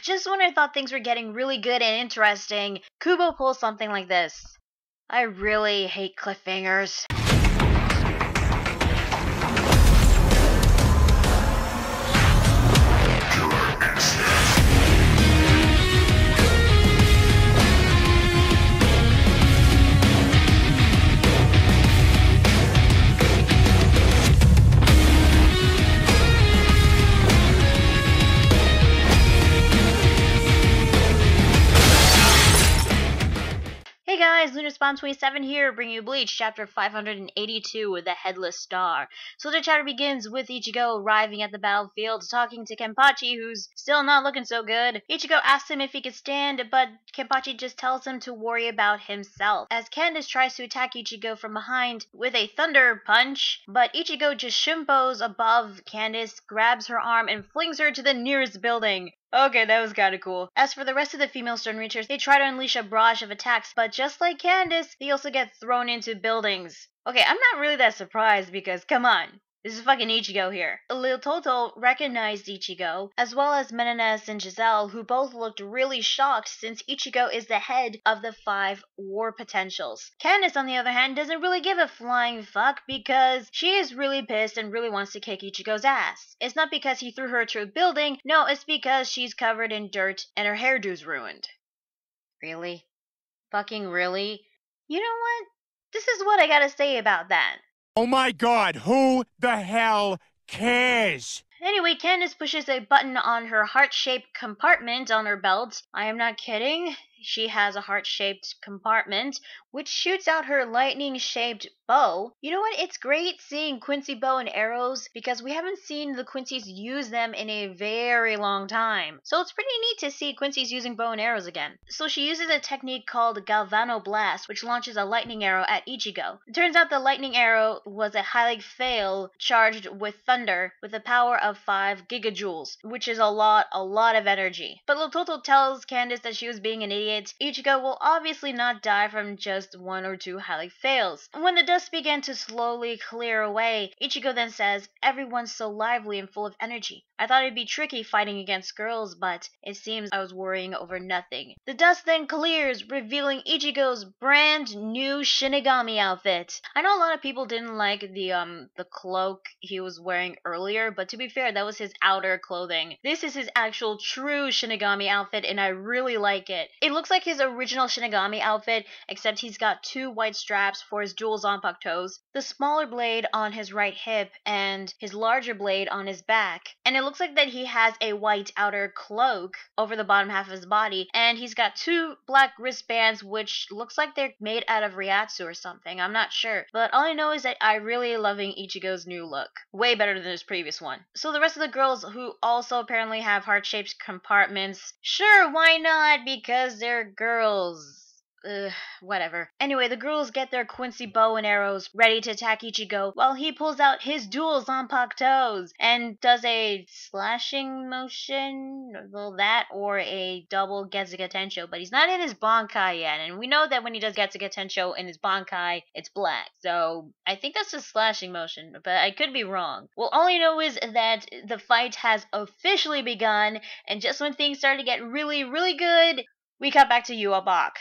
Just when I thought things were getting really good and interesting, Kubo pulls something like this. I really hate cliffhangers. Hey guys, LunarSpawn27 here, bringing you Bleach, chapter 582 with the Headless Star. So the chapter begins with Ichigo arriving at the battlefield, talking to Kenpachi, who's still not looking so good. Ichigo asks him if he could stand, but Kenpachi just tells him to worry about himself, as Candice tries to attack Ichigo from behind with a thunder punch, but Ichigo just shimpos above Candice, grabs her arm, and flings her to the nearest building. Okay, that was kinda cool. As for the rest of the female Stone Reachers, they try to unleash a barrage of attacks, but just like Candice, they also get thrown into buildings. Okay, I'm not really that surprised because, come on, this is fucking Ichigo here. Lil Toto recognized Ichigo, as well as Menanes and Giselle, who both looked really shocked since Ichigo is the head of the 5 war potentials. Candice, on the other hand, doesn't really give a flying fuck because she is really pissed and really wants to kick Ichigo's ass. It's not because he threw her to a building, no, it's because she's covered in dirt and her hairdo's ruined. Really? Fucking really? You know what? This is what I gotta say about that. Oh my god, who the hell cares? Anyway, Candice pushes a button on her heart-shaped compartment on her belt. I am not kidding. She has a heart-shaped compartment, which shoots out her lightning-shaped bow. You know what? It's great seeing Quincy bow and arrows because we haven't seen the Quincy's use them in a very long time. So it's pretty neat to see Quincy's using bow and arrows again. So she uses a technique called Galvano Blast, which launches a lightning arrow at Ichigo. It turns out the lightning arrow was a highlight fail charged with thunder with a power of 5 gigajoules, which is a lot of energy. But Lil Toto tells Candice that she was being an idiot. Ichigo will obviously not die from just 1 or 2 highlight fails. When the dust began to slowly clear away, Ichigo then says, "Everyone's so lively and full of energy. I thought it'd be tricky fighting against girls, but it seems I was worrying over nothing." The dust then clears, revealing Ichigo's brand new Shinigami outfit. I know a lot of people didn't like the cloak he was wearing earlier, but to be fair, that was his outer clothing. This is his actual true Shinigami outfit, and I really like it. It looks like his original Shinigami outfit, except he's got 2 white straps for his dual Zanpakuto toes, the smaller blade on his right hip, and his larger blade on his back. And it looks like that he has a white outer cloak over the bottom half of his body, and he's got 2 black wristbands, which looks like they're made out of Ryatsu or something. I'm not sure. But all I know is that I really loving Ichigo's new look. Way better than his previous one. So the rest of the girls, who also apparently have heart-shaped compartments, sure, why not? Because they're girls. Whatever. Anyway, the girls get their Quincy bow and arrows ready to attack Ichigo while he pulls out his dual Zanpakutos and does a slashing motion, well, that or a double Getsuga Tensho, but he's not in his Bankai yet, and we know that when he does Getsuga Tensho in his Bankai, it's black. So I think that's a slashing motion, but I could be wrong. Well, all I know is that the fight has officially begun, and just when things started to get really, really good, we cut back to Yuha.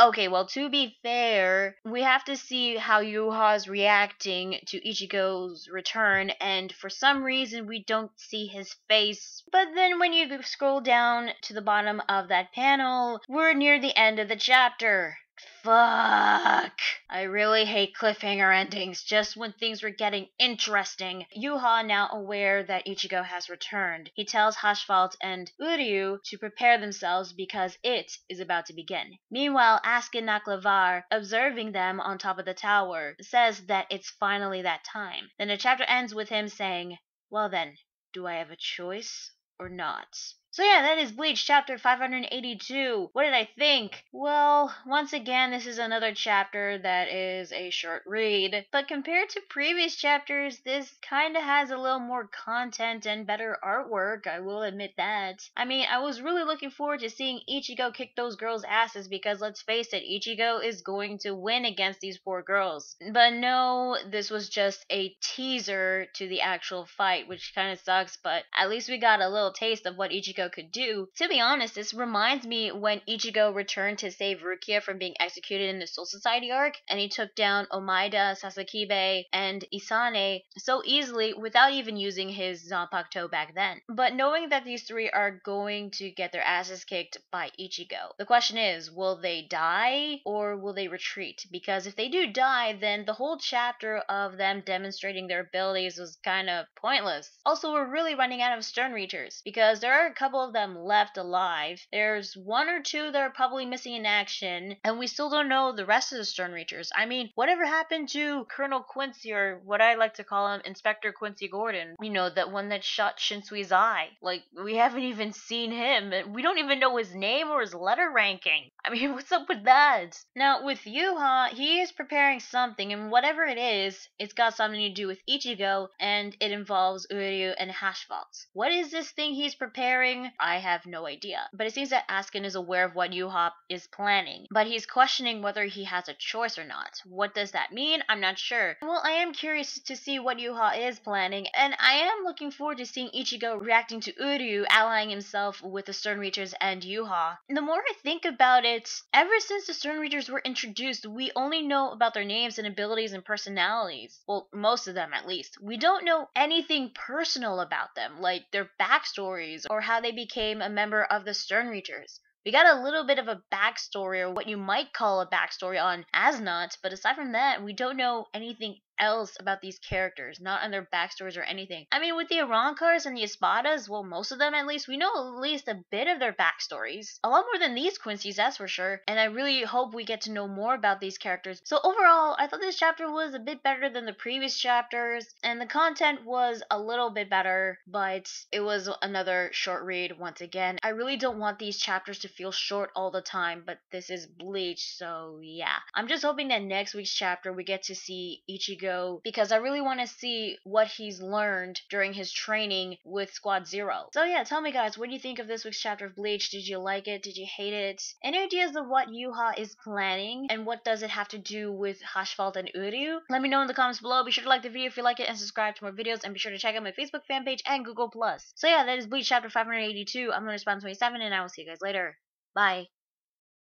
Okay, well, to be fair, we have to see how Yuha's reacting to Ichigo's return, and for some reason we don't see his face. But then when you scroll down to the bottom of that panel, we're near the end of the chapter. Fuck. I really hate cliffhanger endings just when things were getting interesting. Yuha, now aware that Ichigo has returned, he tells Haschwalth and Uryuu to prepare themselves because it is about to begin. Meanwhile, Askin Naklavar, observing them on top of the tower, says that it's finally that time. Then the chapter ends with him saying, "Well then, do I have a choice or not?" So yeah, that is Bleach chapter 582. What did I think? Well, once again, this is another chapter that is a short read, but compared to previous chapters, this kinda has a little more content and better artwork, I will admit that. I mean, I was really looking forward to seeing Ichigo kick those girls' asses because let's face it, Ichigo is going to win against these poor girls. But no, this was just a teaser to the actual fight, which kinda sucks, but at least we got a little taste of what Ichigo Ichigo could do. To be honest, this reminds me when Ichigo returned to save Rukia from being executed in the Soul Society arc, and he took down Omaida, Sasakibe, and Isane so easily without even using his Zanpakuto back then. But knowing that these three are going to get their asses kicked by Ichigo, the question is, will they die or will they retreat? Because if they do die, then the whole chapter of them demonstrating their abilities was kind of pointless. Also, we're really running out of Stern Reachers because there are a couple of them left alive. There's one or two that are probably missing in action, and we still don't know the rest of the Stern Reachers. I mean, whatever happened to Colonel Quincy, or what I like to call him, Inspector Quincy Gordon? You know, that one that shot Shinsui's eye. Like, we haven't even seen him. We don't even know his name or his letter ranking. I mean, what's up with that? Now, with Juha, he is preparing something, and whatever it is, it's got something to do with Ichigo, and it involves Uryuu and Haschwalth. What is this thing he's preparing? I have no idea. But it seems that Askin is aware of what Juha is planning, but he's questioning whether he has a choice or not. What does that mean? I'm not sure. Well, I am curious to see what Juha is planning, and I am looking forward to seeing Ichigo reacting to Uryuu allying himself with the Stern Reachers and Juha. The more I think about it, ever since the Stern Reachers were introduced, we only know about their names and abilities and personalities. Well, most of them at least. We don't know anything personal about them, like their backstories or how they became a member of the Stern Reachers. We got a little bit of a backstory, or what you might call a backstory, on Asnot, but aside from that, we don't know anything else about these characters, not on their backstories or anything. I mean, with the Arancars and the Espadas, well, most of them at least, we know at least a bit of their backstories. A lot more than these Quincy's, that's for sure, and I really hope we get to know more about these characters. So overall, I thought this chapter was a bit better than the previous chapters, and the content was a little bit better, but it was another short read once again. I really don't want these chapters to feel short all the time, but this is Bleach, so yeah. I'm just hoping that next week's chapter we get to see Ichigo, because I really want to see what he's learned during his training with Squad Zero. So yeah, tell me guys, what do you think of this week's chapter of Bleach? Did you like it? Did you hate it? Any ideas of what Juha is planning? And what does it have to do with Haschwalth and Uryuu? Let me know in the comments below. Be sure to like the video if you like it and subscribe to more videos, and be sure to check out my Facebook fan page and Google+. So yeah, that is Bleach chapter 582. I'm going to respond 27, and I will see you guys later. Bye.